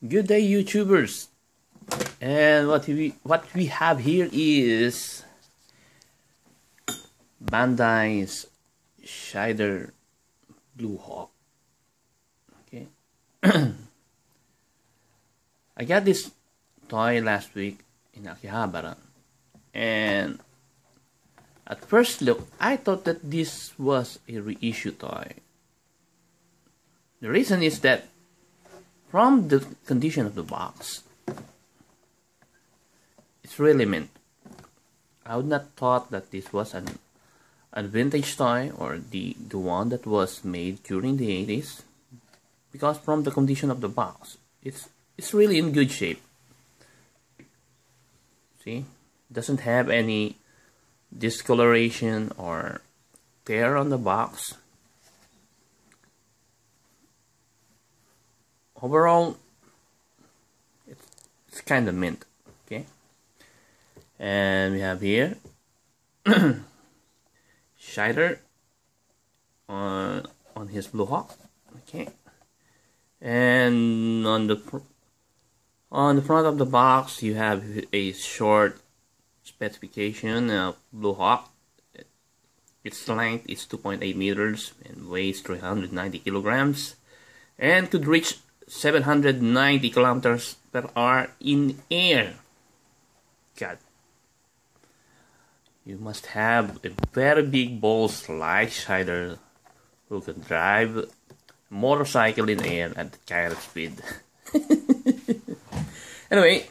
Good day, YouTubers. And what we have here is Bandai's Shaider Bluhawk. Okay. I got this toy last week in Akihabara, and at first look I thought that this was a reissue toy. The reason is that from the condition of the box, it's really mint. I would not thought that this was a vintage toy or the one that was made during the 80s, because from the condition of the box, it's really in good shape. See, doesn't have any discoloration or tear on the box. Overall, it's kind of mint. Okay, and we have here Shaider on his Bluhawk. Okay, and on the front of the box you have a short specification of Bluhawk. Its length is 2.8 meters and weighs 390 kilograms and could reach 790 kilometers per hour in air. God, you must have a very big balls like Shaider who can drive a motorcycle in air at that kind of speed. Anyway,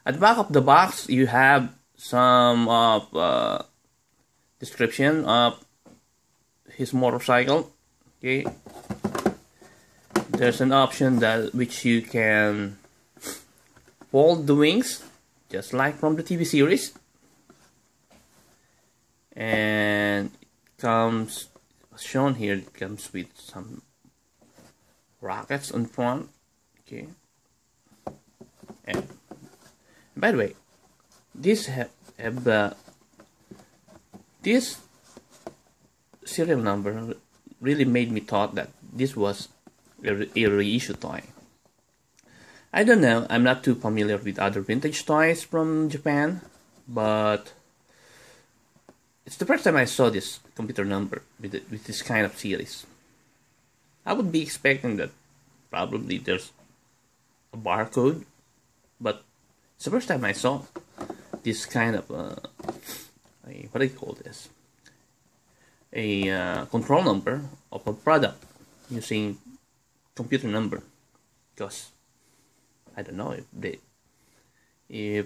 at the back of the box you have some description of his motorcycle. Okay, there's an option that which you can fold the wings just like from the TV series, and it comes shown here. It comes with some rockets on front. Okay, and by the way, this this serial number really made me thought that this was a reissue toy. I don't know, I'm not too familiar with other vintage toys from Japan, but it's the first time I saw this computer number with this kind of series. I would be expecting that probably there's a barcode, but it's the first time I saw this kind of what do you call this? A control number of a product using computer number, because I don't know if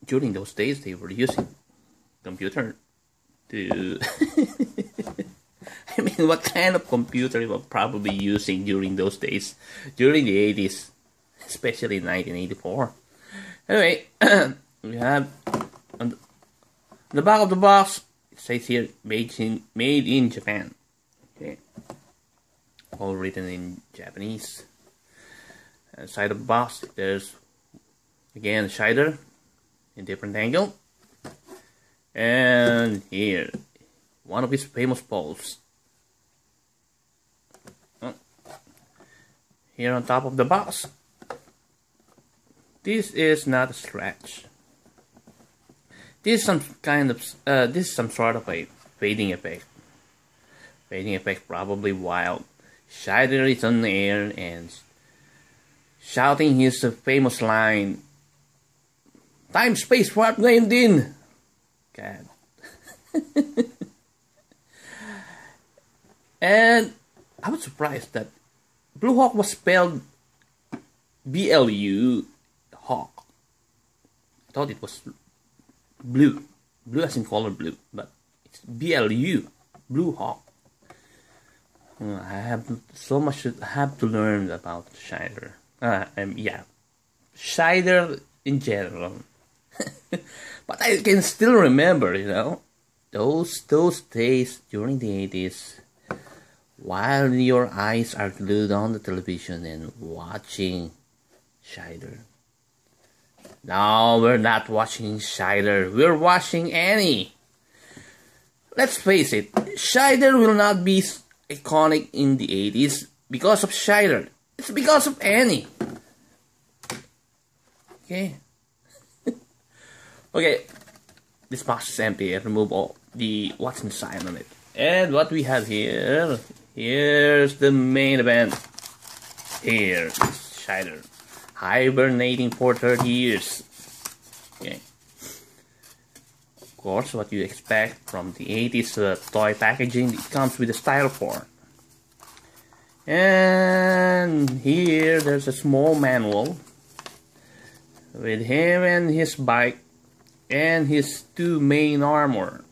during those days they were using computer to I mean, what kind of computer they were probably using during those days, during the 80s, especially in 1984. Anyway, we have on the back of the box, it says here made in Japan. Okay, all written in Japanese. Side of the box, there's again Shaider in different angle, and here one of his famous poles. Here on top of the box, this is not a scratch. This is some kind of this is some sort of a fading effect. Fading effect probably while Shaider is on the air and shouting his famous line, "Time space warp named in." God. And I was surprised that Bluhawk was spelled BLU Hawk. I thought it was blue as in color blue, but it's BLU Bluhawk. I have so much I have to learn about Shaider. Yeah, Shaider in general. But I can still remember, you know, those days during the 80s, while your eyes are glued on the television and watching Shaider. No, we're not watching Shaider, we're watching Annie. Let's face it, Shaider will not be iconic in the 80s because of Shaider. It's because of Annie. Okay. Okay. This box is empty. Remove all the what's inside on it. And what we have here. Here's the main event. Here's Shaider. Hibernating for 30 years. Okay. Of course, what you expect from the 80s toy packaging, it comes with a styrofoam. And here there's a small manual with him and his bike and his two main armor,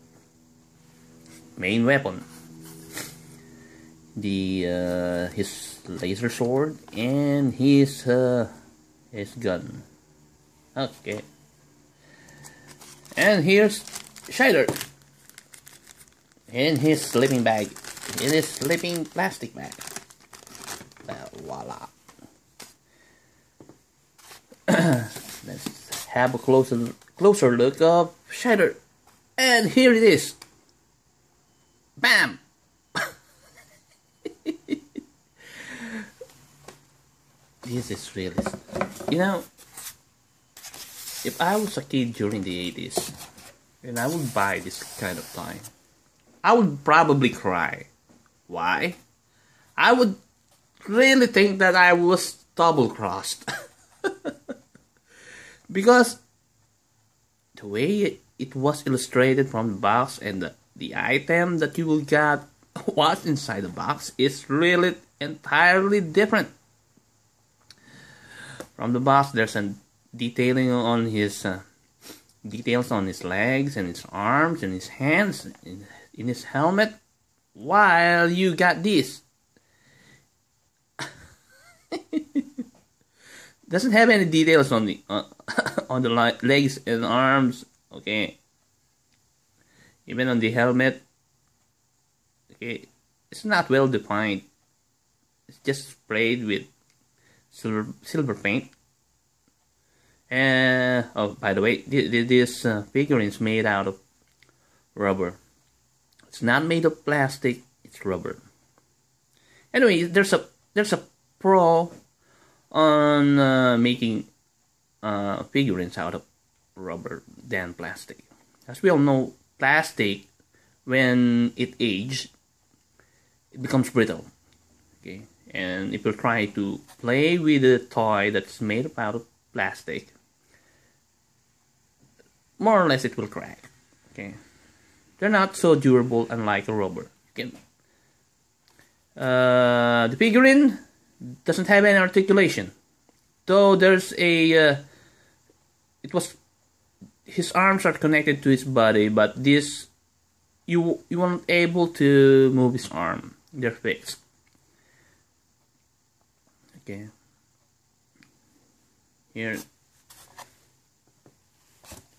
main weapon, the his laser sword and his gun. Okay. And here's Shaider in his sleeping bag, in his sleeping plastic bag. Voila. Let's have a closer look of Shaider. And here it is. Bam! This is really, you know, if I was a kid during the 80s and I would buy this kind of toy, I would probably cry. Why? I would really think that I was double-crossed. Because the way it was illustrated from the box and the item that you will get what's inside the box is really entirely different. From the box, there's a detailing on his details on his legs and his arms and his hands in his helmet, while you got this. Doesn't have any details on the on the legs and arms. Okay, even on the helmet. Okay, it's not well defined. It's just sprayed with silver paint. And oh, by the way, this figurine is made out of rubber. It's not made of plastic. It's rubber. Anyway, there's a pro on making figurines out of rubber than plastic. As we all know, plastic, when it ages, it becomes brittle. Okay, and if you try to play with a toy that's made out of plastic, more or less it will crack. Okay, they're not so durable, unlike a rubber. Okay. The figurine doesn't have any articulation, though there's a his arms are connected to his body, but this you weren't able to move his arm. They're fixed. Okay, here,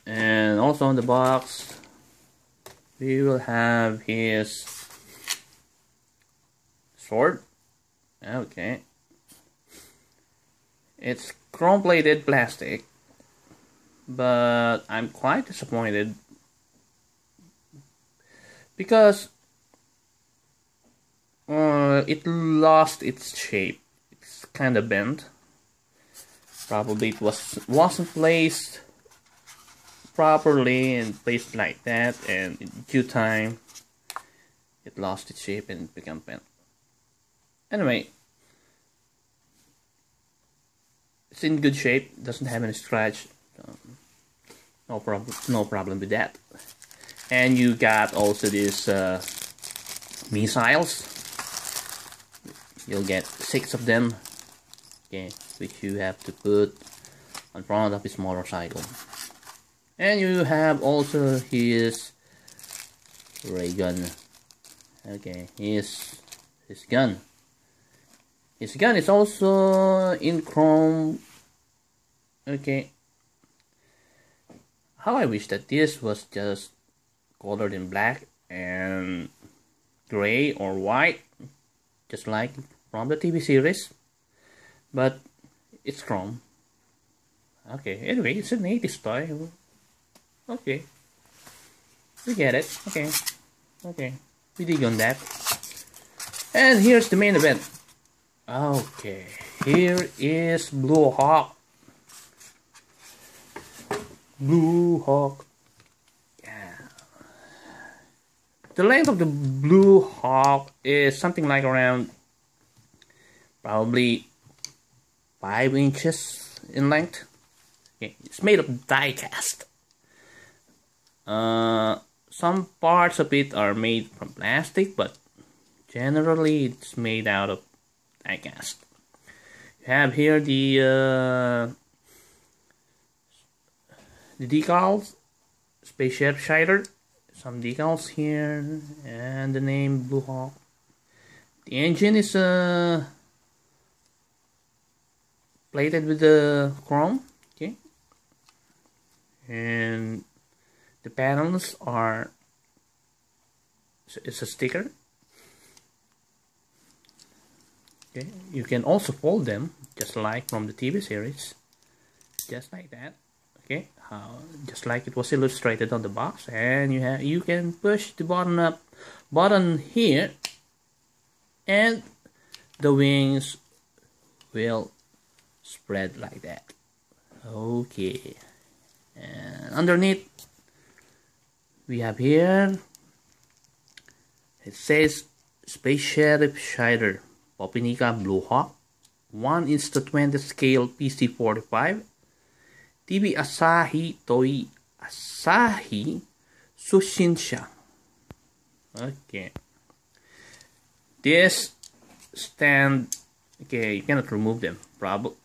and also on the box we will have his sword. Okay, it's chrome-plated plastic, but I'm quite disappointed because it lost its shape. It's kind of bent. Probably it wasn't placed properly and placed like that, and in due time it lost its shape and became bent. Anyway, it's in good shape. Doesn't have any scratch. No problem with that. And you got also these missiles. You'll get 6 of them. Okay, which you have to put on front of his motorcycle. And you have also his ray gun. Okay, his gun. His gun is also in chrome. Okay. How I wish that this was just colored in black and gray or white, just like from the TV series. But it's chrome. Okay, anyway, it's an 80s toy. Okay. We get it. Okay. Okay. We dig on that. And here's the main event. Okay, here is Bluhawk. Bluhawk. Yeah. The length of the Bluhawk is something like around probably 5 inches in length. Okay. It's made of die cast. Some parts of it are made from plastic, but generally it's made out of die cast. You have here the decals, Space Sheriff Shaider, some decals here, and the name Bluhawk. The engine is plated with the chrome, okay, and the panels are, it's a sticker. Okay, you can also fold them just like from the TV series, just like that. Okay, just like it was illustrated on the box, and you can push the button here, and the wings will spread like that. Okay, and underneath we have here, it says Space Sheriff Shaider Popinica Bluhawk 1:20 scale PC45 TV Asahi Toei Asahi Sushinsha. Okay, this stand, okay, you cannot remove them probably.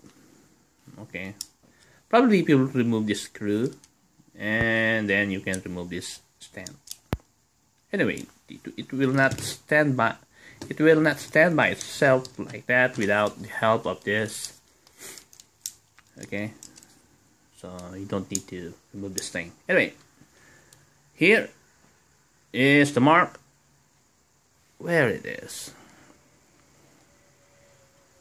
Okay, probably if you remove this screw, and then you can remove this stand. Anyway, it will not stand by itself like that without the help of this. Okay, so you don't need to remove this thing. Anyway, here is the mark where it is.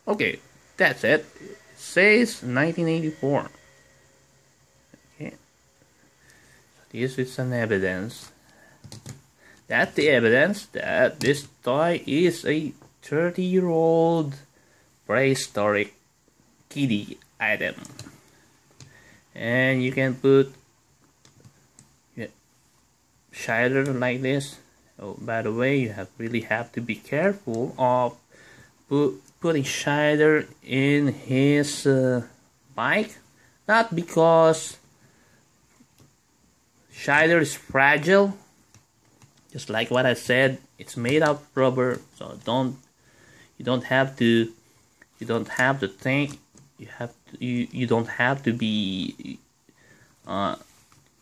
Okay, that's it. It says 1984. Okay, so this is an evidence. That's the evidence that this toy is a 30-year-old prehistoric kiddie item. And you can put Shaider like this. Oh, by the way, you really have to be careful of putting Shaider in his bike. Not because Shaider is fragile. Just like what I said, it's made out of rubber, so you don't have to think, you don't have to be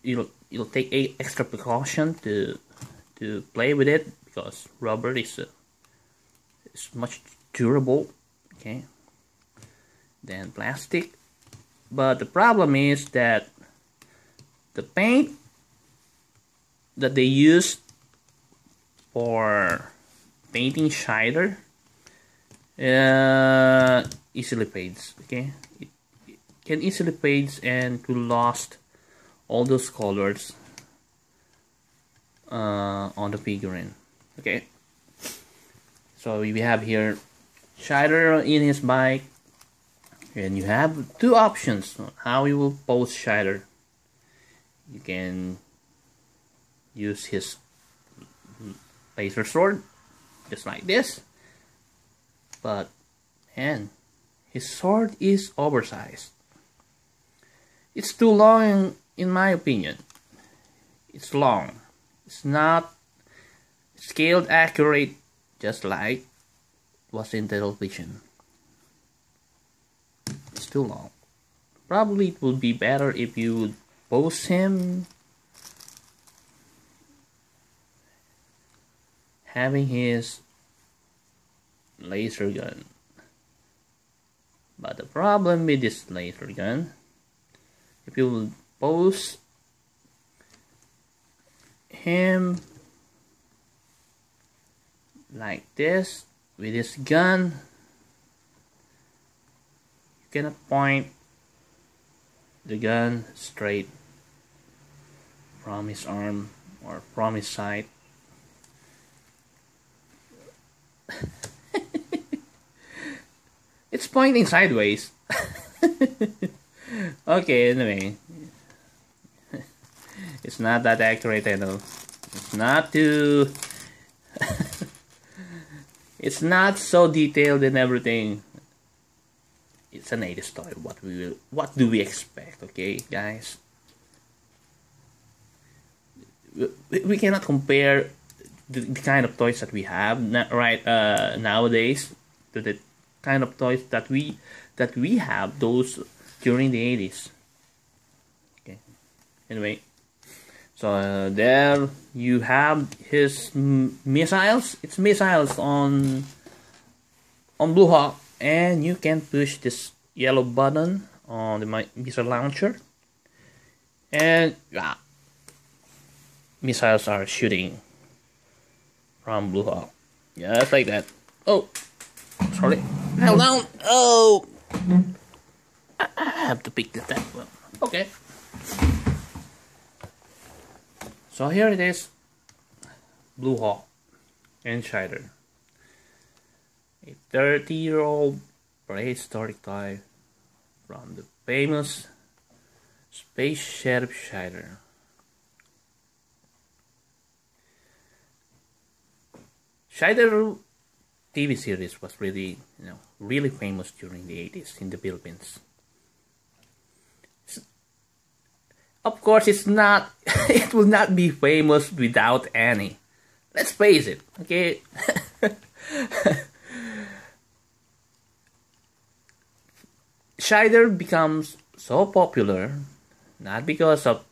you'll take extra precaution to play with it, because rubber is much durable, okay, than plastic. But the problem is that the paint that they use for painting Shaider easily fades. Okay, it can easily fades and to lost all those colors on the figurine. Okay, so we have here Shaider in his bike, and you have two options on how you will pose Shaider. You can use his laser sword just like this, but and his sword is oversized. It's too long in my opinion. It's long. It's not scaled accurate just like was in television. It's too long. Probably it would be better if you would pose him having his laser gun. But the problem with this laser gun, if you will pose him like this with his gun, you cannot point the gun straight from his arm or from his side. It's pointing sideways. Okay, anyway. It's not that accurate, I know. It's not too... It's not so detailed and everything. It's an 80s toy. What do we expect, okay, guys? We cannot compare the kind of toys that we have nowadays to the kind of toys that we have those during the 80s. Okay. Anyway, so there you have his missiles. It's missiles on Bluhawk, and you can push this yellow button on the missile launcher, and yeah, missiles are shooting from Bluhawk, just like that. Oh, sorry, held down. Oh, I have to pick that one. Okay. So here it is, Bluhawk and Shaider, a 30-year-old prehistoric toy from the famous Space Sheriff Shaider. Shaider TV series was really, really famous during the 80s in the Philippines. Of course, it's not. It will not be famous without Annie. Let's face it, okay? Shaider becomes so popular not because of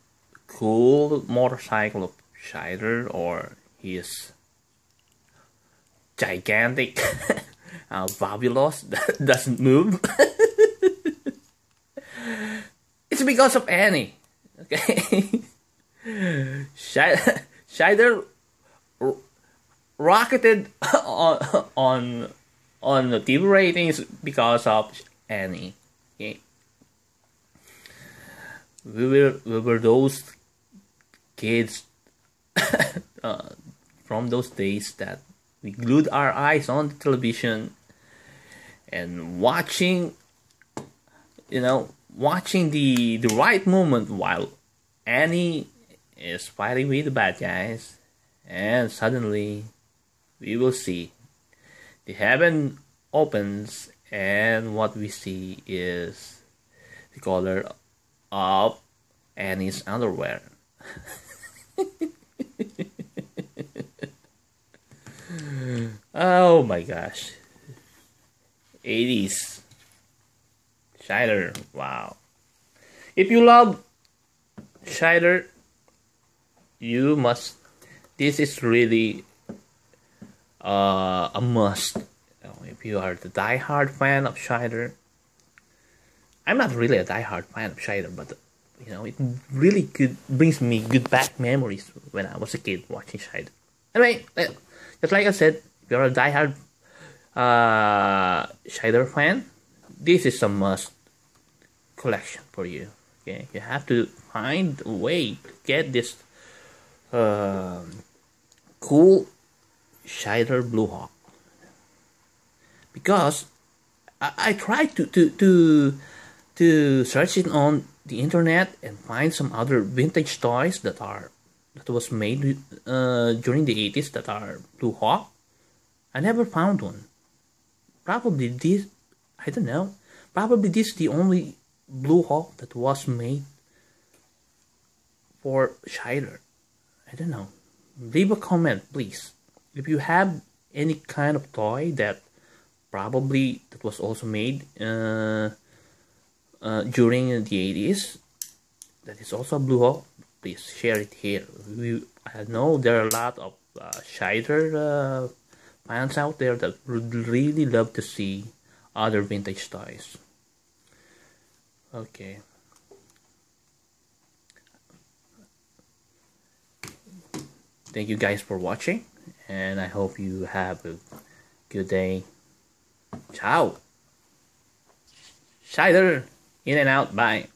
cool motorcycle of Shaider or his gigantic fabulous that doesn't move. It's because of Annie. Okay. Shaider rocketed on the TV ratings because of Annie. Okay. We were those kids from those days that we glued our eyes on the television and watching the right moment while Annie is fighting with the bad guys, and suddenly we will see the heaven opens, and what we see is the color of Annie's underwear. Oh my gosh. 80s. Shaider. Wow. If you love Shaider, you must. This is really a must. If you are the die-hard fan of Shaider, I'm not really a die-hard fan of Shaider, but it really brings me good back memories when I was a kid watching Shaider. Anyway, just like I said, if you're a die-hard Shaider fan, this is a must collection for you. Okay, you have to find a way to get this cool Shaider Bluhawk, because I tried to search it on the internet and find some other vintage toys that was made during the 80s that are Bluhawk. I never found one. Probably this, I don't know. Probably this is the only Bluhawk that was made for Shaider. I don't know. Leave a comment, please. If you have any kind of toy that was also made during the 80s, that is also a Bluhawk, please share it here. I know there are a lot of Shaider fans out there that would really love to see other vintage toys. Okay. Thank you guys for watching, and I hope you have a good day. Ciao. Shaider, in and out, bye.